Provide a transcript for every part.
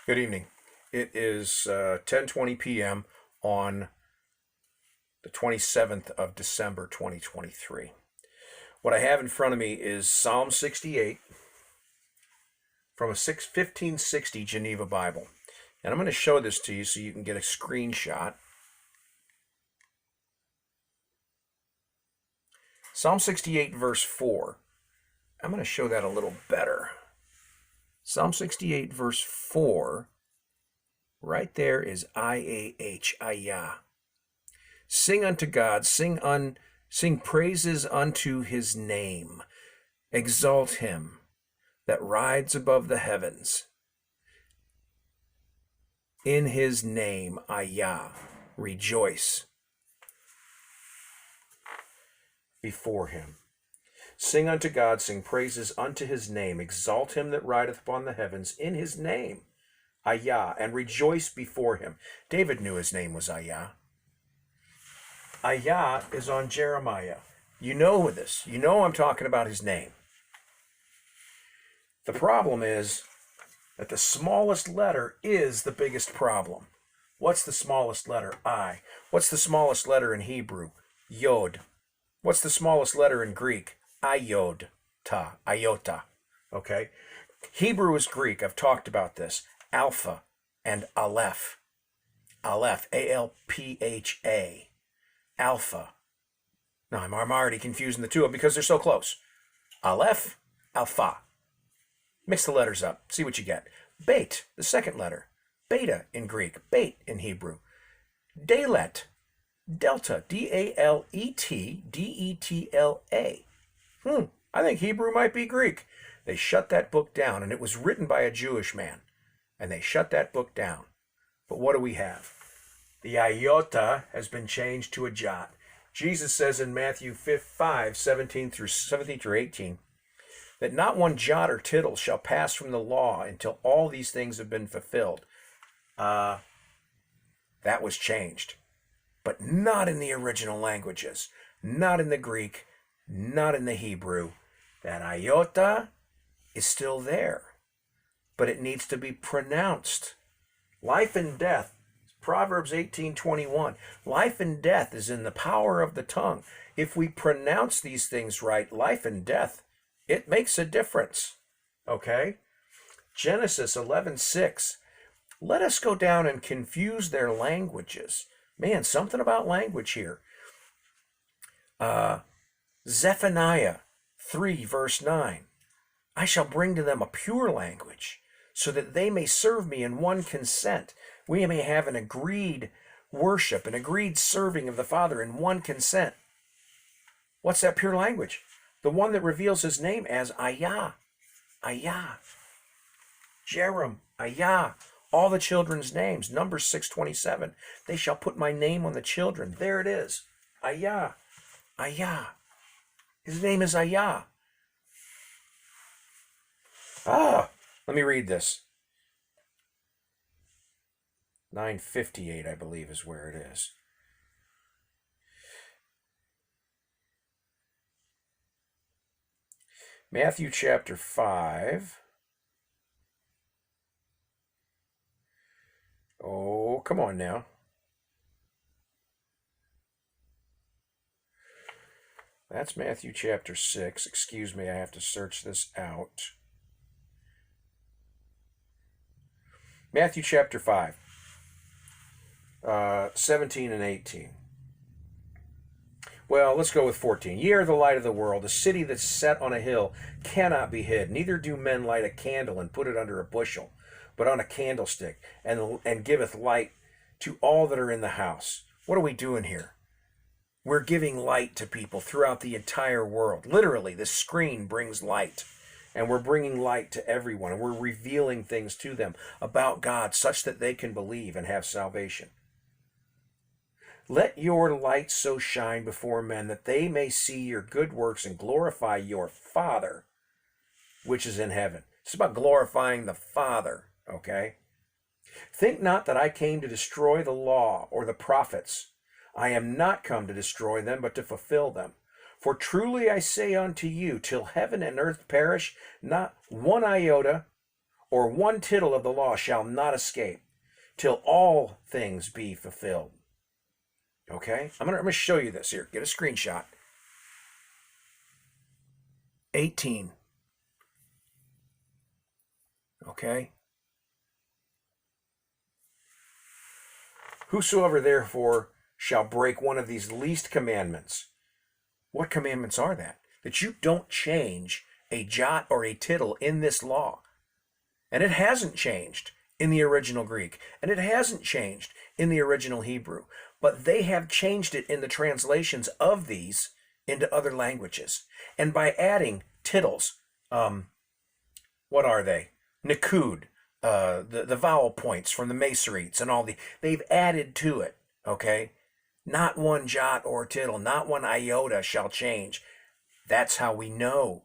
Good evening. It is 10:20 p.m. on the 27th of December 2023. What I have in front of me is Psalm 68 from a 1560 Geneva Bible. And I'm going to show this to you so you can get a screenshot. Psalm 68 verse 4. I'm going to show that a little better. Psalm 68 verse 4, right there is HAYAH, HAYAH. Sing unto God, sing praises unto his name. Exalt him that rides above the heavens. In his name, HAYAH, rejoice before him. Sing unto God, sing praises unto his name. Exalt him that rideth upon the heavens in his name, HAYAH, and rejoice before him. David knew his name was HAYAH. HAYAH is on Jeremiah. You know this. You know I'm talking about his name. The problem is that the smallest letter is the biggest problem. What's the smallest letter? I. What's the smallest letter in Hebrew? Yod. What's the smallest letter in Greek? Iota. Okay? Hebrew is Greek. I've talked about this. Alpha and Aleph. Aleph. A-L-P-H-A. Alpha. Now, I'm already confusing the two because they're so close. Aleph, Alpha. Mix the letters up. See what you get. Bait, the second letter. Beta in Greek. Bait in Hebrew. Dalet. Delta. D-A-L-E-T. D-E-T-L-A. I think Hebrew might be Greek. They shut that book down, and it was written by a Jewish man. And they shut that book down. But what do we have? The iota has been changed to a jot. Jesus says in Matthew 5, 17 through 18, that not one jot or tittle shall pass from the law until all these things have been fulfilled. That was changed. But not in the original languages. Not in the Greek. Not in the Hebrew. That iota is still there. But it needs to be pronounced. Life and death. Proverbs 18:21. Life and death is in the power of the tongue. If we pronounce these things right, life and death, it makes a difference. Okay? Genesis 11:6. Let us go down and confuse their languages. Man, something about language here. Zephaniah 3 verse 9. I shall bring to them a pure language, so that they may serve me in one consent. We may have an agreed worship, an agreed serving of the Father in one consent. What's that pure language? The one that reveals his name as HAYAH. HAYAH. Jerem. HAYAH. All the children's names. Numbers 6:27. They shall put my name on the children. There it is. HAYAH. HAYAH. His name is HAYAH. Let me read this. 958, I believe, is where it is. Matthew chapter 5. Oh, come on now. That's Matthew chapter 6. Excuse me, I have to search this out. Matthew chapter 5. 17 and 18. Well, let's go with 14. Ye are the light of the world. A city that's set on a hill cannot be hid. Neither do men light a candle and put it under a bushel, but on a candlestick, and giveth light to all that are in the house. What are we doing here? We're giving light to people throughout the entire world. Literally, this screen brings light. And we're bringing light to everyone. And we're revealing things to them about God such that they can believe and have salvation. Let your light so shine before men that they may see your good works and glorify your Father, which is in heaven. It's about glorifying the Father, okay? Think not that I came to destroy the law or the prophets. I am not come to destroy them, but to fulfill them. For truly I say unto you, till heaven and earth perish, not one iota or one tittle of the law shall not escape, till all things be fulfilled. Okay? I'm gonna show you this here. Get a screenshot. 18. Okay? Whosoever therefore shall break one of these least commandments. What commandments are that? That you don't change a jot or a tittle in this law. And it hasn't changed in the original Greek. And it hasn't changed in the original Hebrew. But they have changed it in the translations of these into other languages. And by adding tittles, what are they? Nikud, the vowel points from the Masoretes and all they've added to it, okay? Not one jot or tittle, not one iota shall change. That's how we know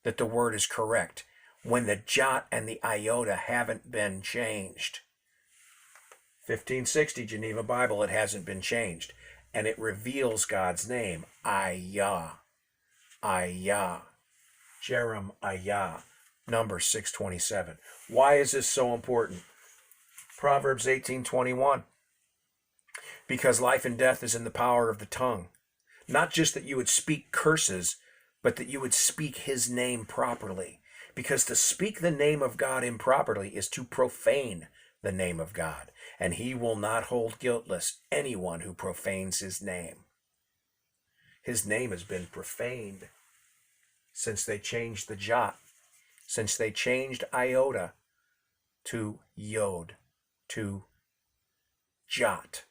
that the word is correct, when the jot and the iota haven't been changed. 1560 Geneva Bible, it hasn't been changed. And it reveals God's name, HAYAH. HAYAH. Jeremiah, Numbers 6:27. Why is this so important? Proverbs 18:21. Because life and death is in the power of the tongue. Not just that you would speak curses, but that you would speak his name properly. Because to speak the name of God improperly is to profane the name of God. And he will not hold guiltless anyone who profanes his name. His name has been profaned since they changed the jot, since they changed iota to yod, to jot.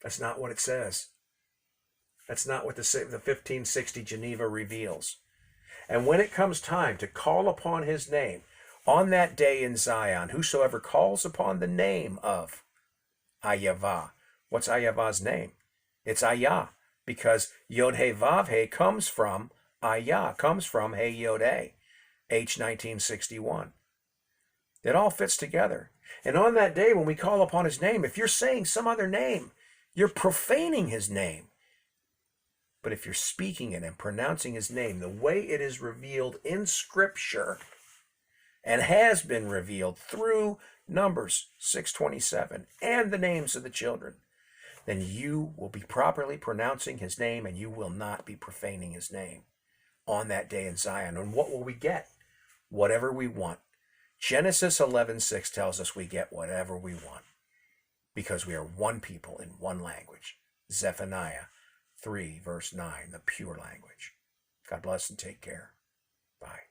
That's not what it says. That's not what the 1560 Geneva reveals. And when it comes time to call upon his name, on that day in Zion, whosoever calls upon the name of HAYAH. What's HAYAH's name? It's HAYAH, because Yod He Vav He comes from HAYAH, comes from He Yod He, H 1961. It all fits together. And on that day when we call upon his name, if you're saying some other name, you're profaning his name. But if you're speaking it and pronouncing his name the way it is revealed in Scripture and has been revealed through Numbers 6:27 and the names of the children, then you will be properly pronouncing his name and you will not be profaning his name on that day in Zion. And what will we get? Whatever we want. Genesis 11:6 tells us we get whatever we want because we are one people in one language. Zephaniah 3 verse 9, the pure language. God bless and take care. Bye.